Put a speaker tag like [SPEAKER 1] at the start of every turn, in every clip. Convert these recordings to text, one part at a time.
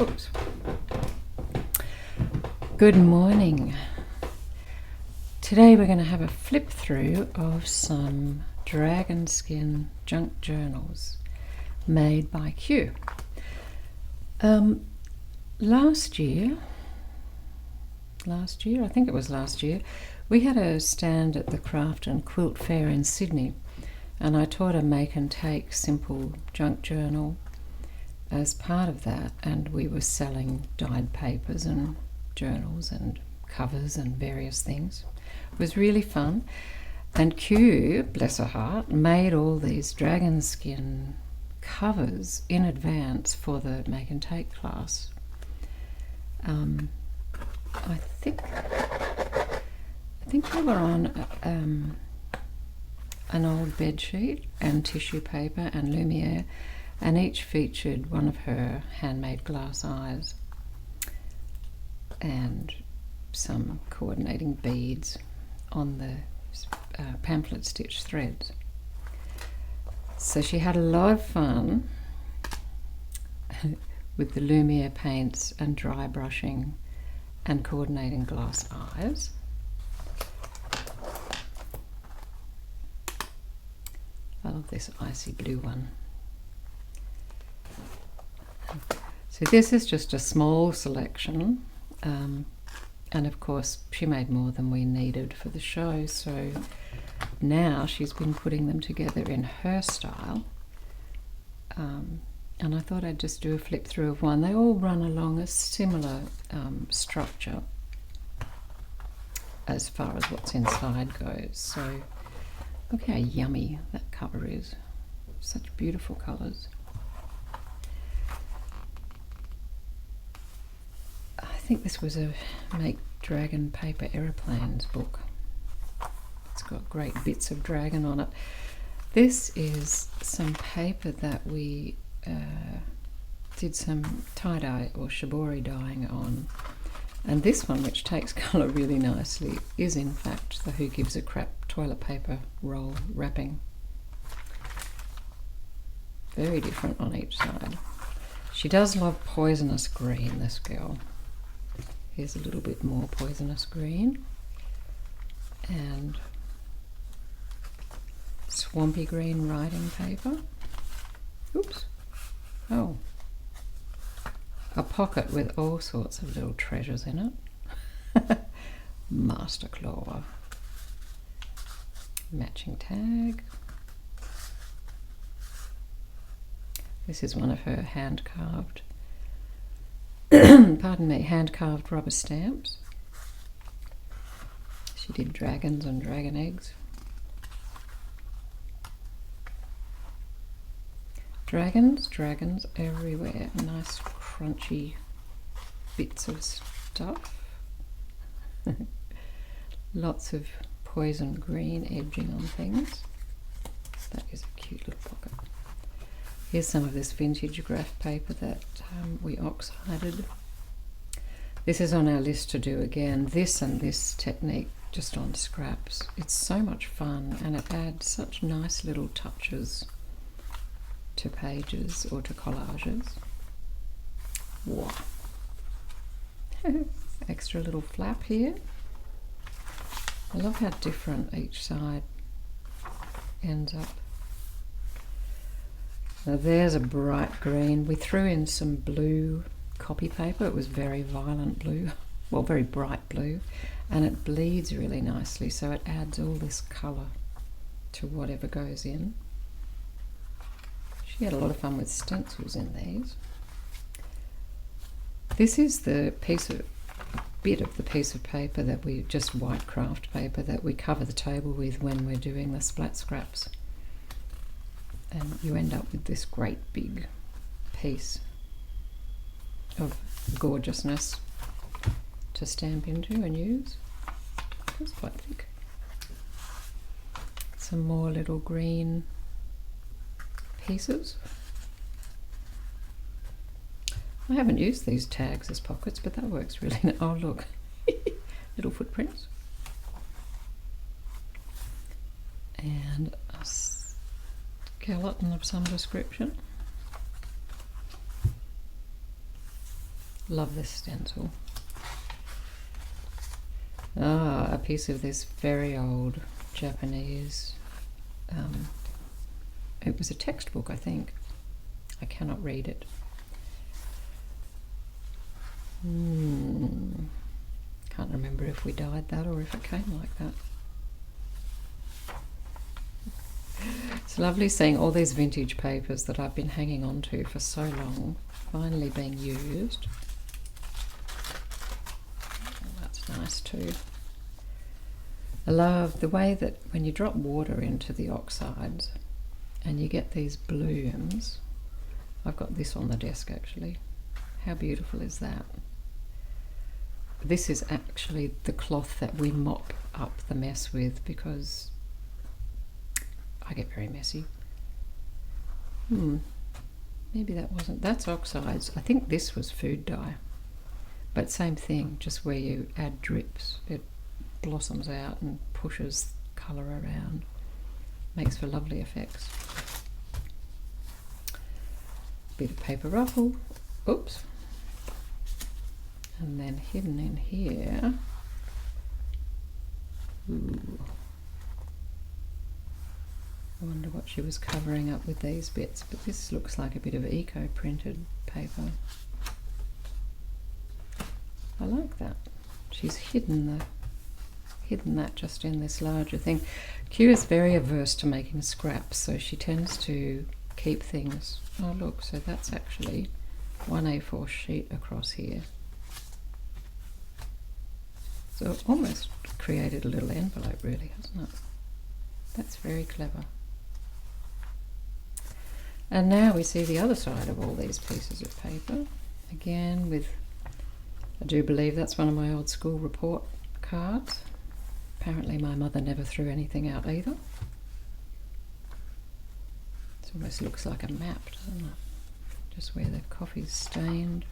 [SPEAKER 1] Oops. Good morning. Today we're going to have a flip through of some dragon skin junk journals made by Q. Last year, I think it was last year, we had a stand at the Craft and Quilt Fair in Sydney, and I taught a make and take simple junk journal as part of that, and we were selling dyed papers and journals and covers and various things. It was really fun, and Q, bless her heart, made all these dragon skin covers in advance for the make and take class. I think they were on an old bed sheet and tissue paper and Lumiere, and each featured one of her handmade glass eyes and some coordinating beads on the pamphlet stitch threads. So she had a lot of fun with the Lumiere paints and dry brushing and coordinating glass eyes. I love this icy blue one. So this is just a small selection, and of course she made more than we needed for the show, so now she's been putting them together in her style, and I thought I'd just do a flip through of one. They all run along a similar structure as far as what's inside goes. So look how yummy that cover is. Such beautiful colours. I think this was a Make Dragon Paper Aeroplanes book. It's got great bits of dragon on it. This is some paper that we did some tie-dye or shibori dyeing on. And this one, which takes colour really nicely, is in fact the Who Gives a Crap toilet paper roll wrapping. Very different on each side. She does love poisonous green, this girl. Here's a little bit more poisonous green. And swampy green writing paper. Oops. Oh. A pocket with all sorts of little treasures in it. Master claw. Matching tag. This is one of her hand-carved, pardon me, hand-carved rubber stamps. She did dragons and dragon eggs. Dragons everywhere. Nice crunchy bits of stuff. Lots of poison green edging on things. That is a cute little pocket. Here's some of this vintage graph paper that we oxided. This is on our list to do again. This and this technique just on scraps. It's so much fun, and it adds such nice little touches to pages or to collages. Wow. Extra little flap here. I love how different each side ends up. Now there's a bright green. We threw in some blue copy paper. It was very violent blue, well, very bright blue, and it bleeds really nicely, so it adds all this colour to whatever goes in. She had a lot of fun with stencils in these. This is the bit of the piece of paper that we, just white craft paper, that we cover the table with when we're doing the splat scraps. And you end up with this great big piece of gorgeousness to stamp into and use. It's quite thick. Some more little green pieces. I haven't used these tags as pockets, but that works really nice. Oh look, little footprints. And a skeleton of some description. Love this stencil. Ah, a piece of this very old Japanese, it was a textbook, I think. I cannot read it. Can't remember if we dyed that or if it came like that. It's lovely seeing all these vintage papers that I've been hanging on to for so long finally being used. Oh, that's nice too. I love the way that when you drop water into the oxides and you get these blooms. I've got this on the desk actually. How beautiful is that? This is actually the cloth that we mop up the mess with because I get very messy. Maybe that wasn't, that's oxides. I think this was food dye. But same thing, just where you add drips, it blossoms out and pushes colour around. Makes for lovely effects. Bit of paper ruffle. Oops. And then hidden in here. Ooh. I wonder what she was covering up with these bits, but this looks like a bit of eco-printed paper. I like that. She's hidden that just in this larger thing. Q is very averse to making scraps, so she tends to keep things. Oh look, so that's actually one A4 sheet across here. So it almost created a little envelope really, hasn't it? That's very clever. And now we see the other side of all these pieces of paper. Again with, I do believe that's one of my old school report cards. Apparently my mother never threw anything out either. It almost looks like a map, doesn't it? Just where the coffee's stained.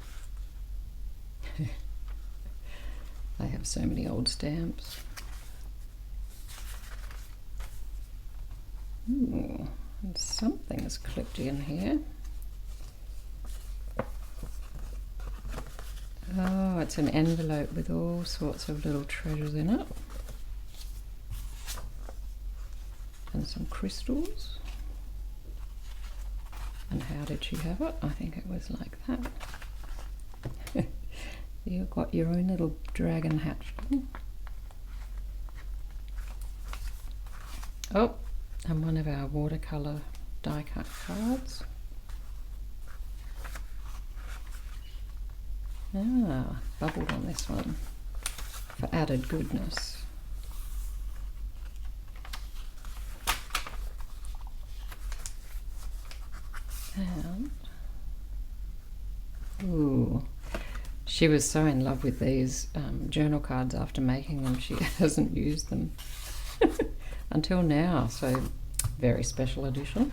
[SPEAKER 1] They have so many old stamps. Ooh, and something's clipped in here. Oh, it's an envelope with all sorts of little treasures in it. And some crystals. And how did she have it? I think it was like that. You've got your own little dragon hatchling. Oh, and one of our watercolour die cut cards. Ah, bubbled on this one for added goodness. And, ooh, she was so in love with these journal cards after making them. She hasn't used them until now, so very special edition.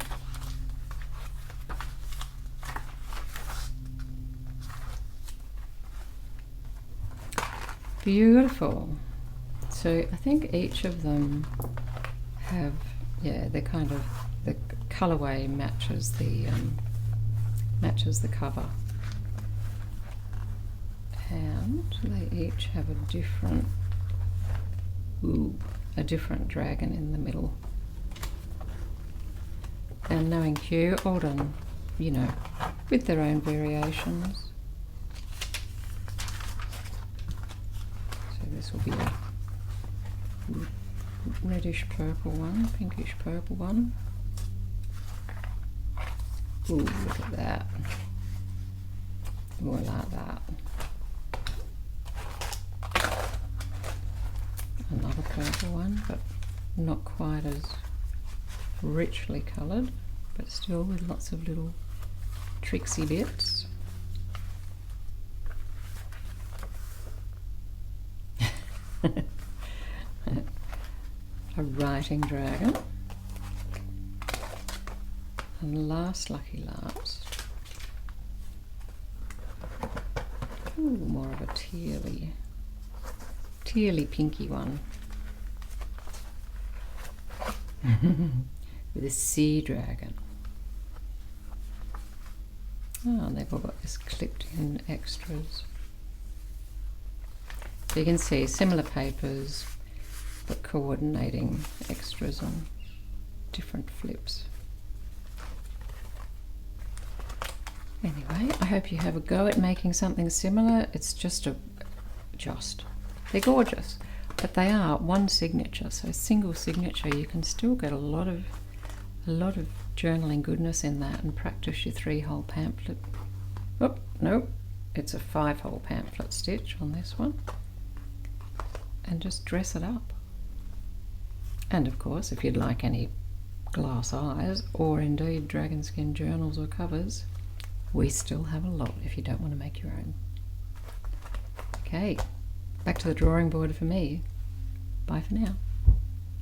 [SPEAKER 1] Beautiful. So I think each of them have, yeah, they're kind of, the colourway matches the cover, and they each have a different, a different dragon in the middle. And knowing Q, all done, you know, with their own variations. So this will be a reddish purple one, pinkish purple one. Ooh, look at that. Ooh, I like that. Another purple one, but not quite as richly coloured, but still with lots of little tricksy bits. A writing dragon. And last, lucky last. Ooh, more of a tealy pinky one. With a sea dragon. Oh, and they've all got this clipped in extras. So you can see similar papers, but coordinating extras on different flips. Anyway, I hope you have a go at making something similar. It's they're gorgeous, but they are one signature, so single signature. You can still get a lot of journaling goodness in that and practice your 3-hole pamphlet. Oh, no, it's a 5-hole pamphlet stitch on this one. And just dress it up. And of course, if you'd like any glass eyes or indeed dragon skin journals or covers, we still have a lot if you don't want to make your own. Okay, back to the drawing board for me. Bye for now.